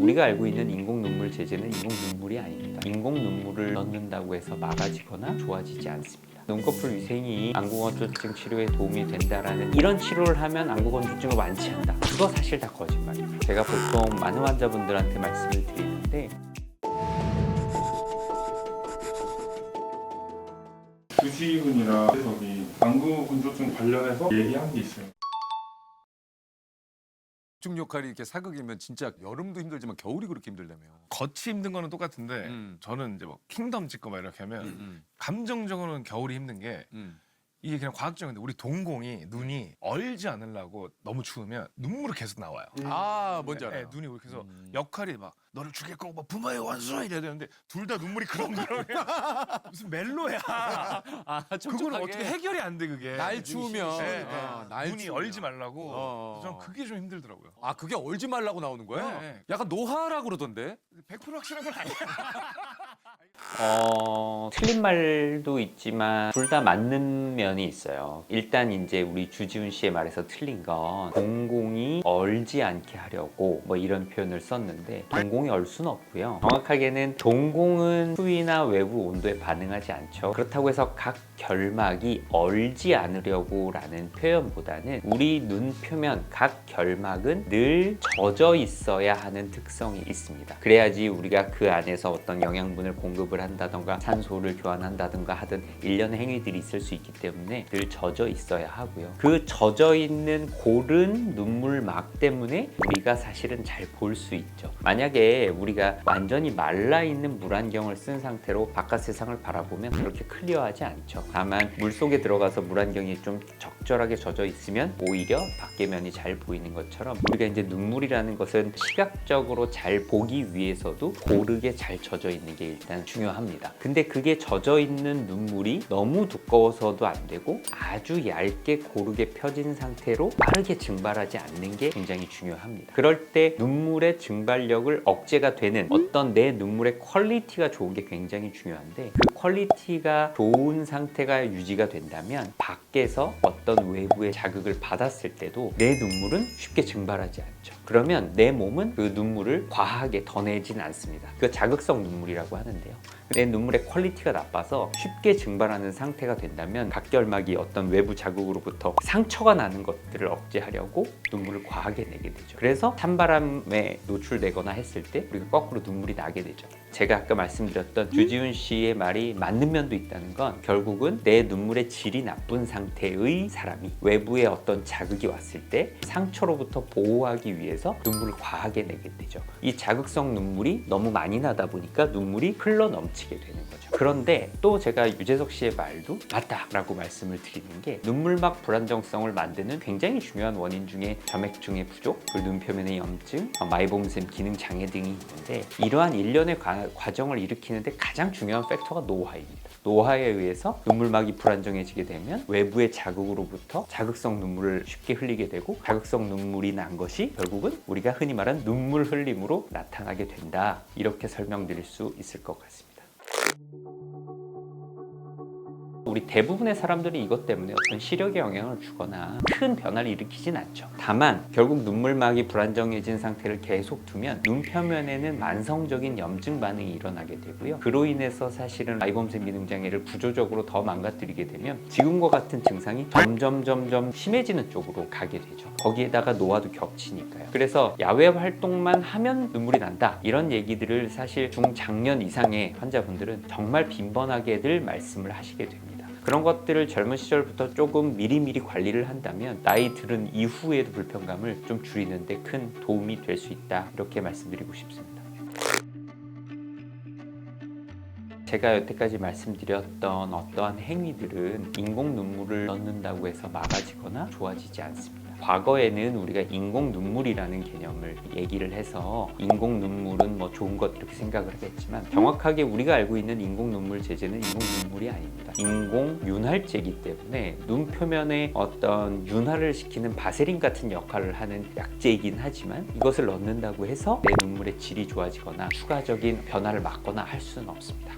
우리가 알고 있는 인공 눈물 제제는 인공 눈물이 아닙니다. 인공 눈물을 넣는다고 해서 막아지거나 좋아지지 않습니다. 눈꺼풀 위생이 안구건조증 치료에 도움이 된다라는 이런 치료를 하면 안구건조증을 완치한다. 그거 사실 다 거짓말입니다. 제가 보통 많은 환자분들한테 말씀을 드리는데 주시훈이랑 저기 안구 건조증 관련해서 얘기한 게 있어요. 중 역할이 이렇게 사극이면 진짜 여름도 힘들지만 겨울이 그렇게 힘들다며. 겉이 힘든 거는 똑같은데 저는 이제 뭐 킹덤 찍고 막 이렇게 하면 감정적으로는 겨울이 힘든 게 이게 그냥 과학적인데 우리 동공이 눈이 얼지 않으려고 너무 추우면 눈물이 계속 나와요. 아 뭔지 네, 알아요. 눈이 이렇게 해서 역할이 막 너를 죽일 거고 막 부모의 원수 이래야 되는데 둘 다 눈물이 그렁그렁해. 무슨 멜로야. 그거는 어떻게 해결이 안 돼 그게. 날 추우면 네, 네. 날 눈이 추우면. 얼지 말라고. 저는 그게 좀 힘들더라고요. 아 그게 얼지 말라고 나오는 거야? 네. 약간 노화라고 그러던데. 100% 확실한 건 아니야. 틀린 말도 있지만 둘 다 맞는 면이 있어요. 일단 이제 우리 주지훈 씨의 말에서 틀린 건 동공이 얼지 않게 하려고 뭐 이런 표현을 썼는데 동공이 얼 수는 없고요. 정확하게는 동공은 추위나 외부 온도에 반응하지 않죠. 그렇다고 해서 각 결막이 얼지 않으려고 라는 표현보다는 우리 눈 표면 각 결막은 늘 젖어 있어야 하는 특성이 있습니다. 그래야지 우리가 그 안에서 어떤 영양분을 공급을 한다던가 산소를 교환한다던가 하던 일련의 행위들이 있을 수 있기 때문에 늘 젖어 있어야 하고요. 그 젖어 있는 고른 눈물막 때문에 우리가 사실은 잘 볼 수 있죠. 만약에 우리가 완전히 말라 있는 물안경을 쓴 상태로 바깥 세상을 바라보면 그렇게 클리어하지 않죠. 다만 물속에 들어가서 물안경이 좀 적절하게 젖어 있으면 오히려 밖의 면이 잘 보이는 것처럼 우리가 이제 눈물이라는 것은 시각적으로 잘 보기 위해서도 고르게 잘 젖어 있는 게 일단 중요합니다. 근데 그게 젖어 있는 눈물이 너무 두꺼워서도 안 되고 아주 얇게 고르게 펴진 상태로 빠르게 증발하지 않는 게 굉장히 중요합니다. 그럴 때 눈물의 증발력을 억제가 되는 어떤 내 눈물의 퀄리티가 좋은 게 굉장히 중요한데 그 퀄리티가 좋은 상태가 유지가 된다면 밖에서 어떤 외부의 자극을 받았을 때도 내 눈물은 쉽게 증발하지 않죠. 그러면 내 몸은 그 눈물을 과하게 더 내진 않습니다. 그 자극성 눈물이라고 하는데요. 내 눈물의 퀄리티가 나빠서 쉽게 증발하는 상태가 된다면 각결막이 어떤 외부 자극으로부터 상처가 나는 것들을 억제하려고 눈물을 과하게 내게 되죠. 그래서 찬바람에 노출되거나 했을 때 우리가 거꾸로 눈물이 나게 되죠. 제가 아까 말씀드렸던 주지훈 씨의 말이 맞는 면도 있다는 건 결국은 내 눈물의 질이 나쁜 상태의 사람이 외부의 어떤 자극이 왔을 때 상처로부터 보호하기 위해서 눈물을 과하게 내게 되죠. 이 자극성 눈물이 너무 많이 나다 보니까 눈물이 흘러 넘치게 되는 거죠. 그런데 또 제가 유재석 씨의 말도 맞다라고 말씀을 드리는 게 눈물막 불안정성을 만드는 굉장히 중요한 원인 중에 점액중의 부족, 그리고 눈 표면의 염증, 마이보험샘 기능 장애 등이 있는데 이러한 일련의 과정을 일으키는데 가장 중요한 팩터가 노화입니다. 노화에 의해서 눈물막이 불안정해지게 되면 외부의 자극으로부터 자극성 눈물을 쉽게 흘리게 되고 자극성 눈물이 난 것이 결국은 우리가 흔히 말하는 눈물 흘림으로 나타나게 된다. 이렇게 설명드릴 수 있을 것 같습니다. 우리 대부분의 사람들이 이것 때문에 어떤 시력에 영향을 주거나 큰 변화를 일으키진 않죠. 다만 결국 눈물막이 불안정해진 상태를 계속 두면 눈 표면에는 만성적인 염증 반응이 일어나게 되고요. 그로 인해서 사실은 마이보험샘 기능 장애를 구조적으로 더 망가뜨리게 되면 지금과 같은 증상이 점점 심해지는 쪽으로 가게 되죠. 거기에다가 노화도 겹치니까요. 그래서 야외 활동만 하면 눈물이 난다 이런 얘기들을 사실 중장년 이상의 환자분들은 정말 빈번하게들 말씀을 하시게 됩니다. 그런 것들을 젊은 시절부터 조금 미리미리 관리를 한다면 나이 들은 이후에도 불편감을 좀 줄이는 데 큰 도움이 될 수 있다 이렇게 말씀드리고 싶습니다. 제가 여태까지 말씀드렸던 어떠한 행위들은 인공 눈물을 넣는다고 해서 막아지거나 좋아지지 않습니다. 과거에는 우리가 인공 눈물이라는 개념을 얘기를 해서 인공 눈물은 뭐 좋은 것 이렇게 생각을 하겠지만 정확하게 우리가 알고 있는 인공 눈물 제제는 인공 눈물이 아닙니다. 인공 윤활제이기 때문에 눈 표면에 어떤 윤활을 시키는 바세린 같은 역할을 하는 약제이긴 하지만 이것을 넣는다고 해서 내 눈물의 질이 좋아지거나 추가적인 변화를 막거나 할 수는 없습니다.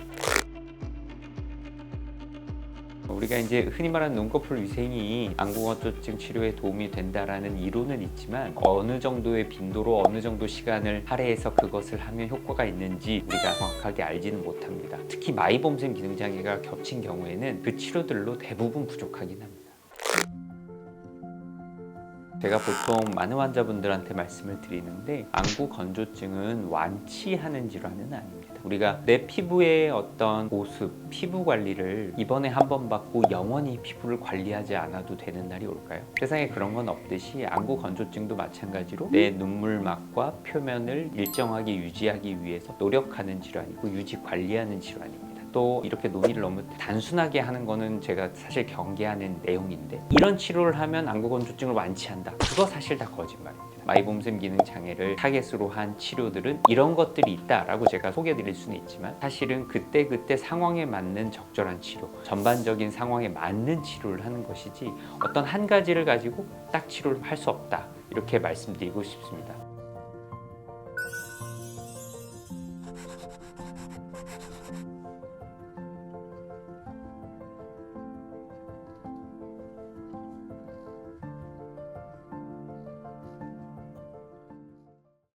우리가 이제 흔히 말하는 눈꺼풀 위생이 안구건조증 치료에 도움이 된다라는 이론은 있지만 어느 정도의 빈도로 어느 정도 시간을 할애해서 그것을 하면 효과가 있는지 우리가 정확하게 알지는 못합니다. 특히 마이봄샘 기능장애가 겹친 경우에는 그 치료들로 대부분 부족하긴 합니다. 제가 보통 많은 환자분들한테 말씀을 드리는데 안구 건조증은 완치하는 질환은 아닙니다. 우리가 내 피부의 어떤 보습, 피부 관리를 이번에 한 번 받고 영원히 피부를 관리하지 않아도 되는 날이 올까요? 세상에 그런 건 없듯이 안구 건조증도 마찬가지로 내 눈물막과 표면을 일정하게 유지하기 위해서 노력하는 질환이고 유지 관리하는 질환입니다. 또 이렇게 논의를 너무 단순하게 하는 거는 제가 사실 경계하는 내용인데 이런 치료를 하면 안구 건조증을 완치한다. 그거 사실 다 거짓말입니다. 마이봄샘 기능 장애를 타겟으로 한 치료들은 이런 것들이 있다라고 제가 소개해드릴 수는 있지만 사실은 그때 상황에 맞는 적절한 치료, 전반적인 상황에 맞는 치료를 하는 것이지 어떤 한 가지를 가지고 딱 치료를 할 수 없다. 이렇게 말씀드리고 싶습니다.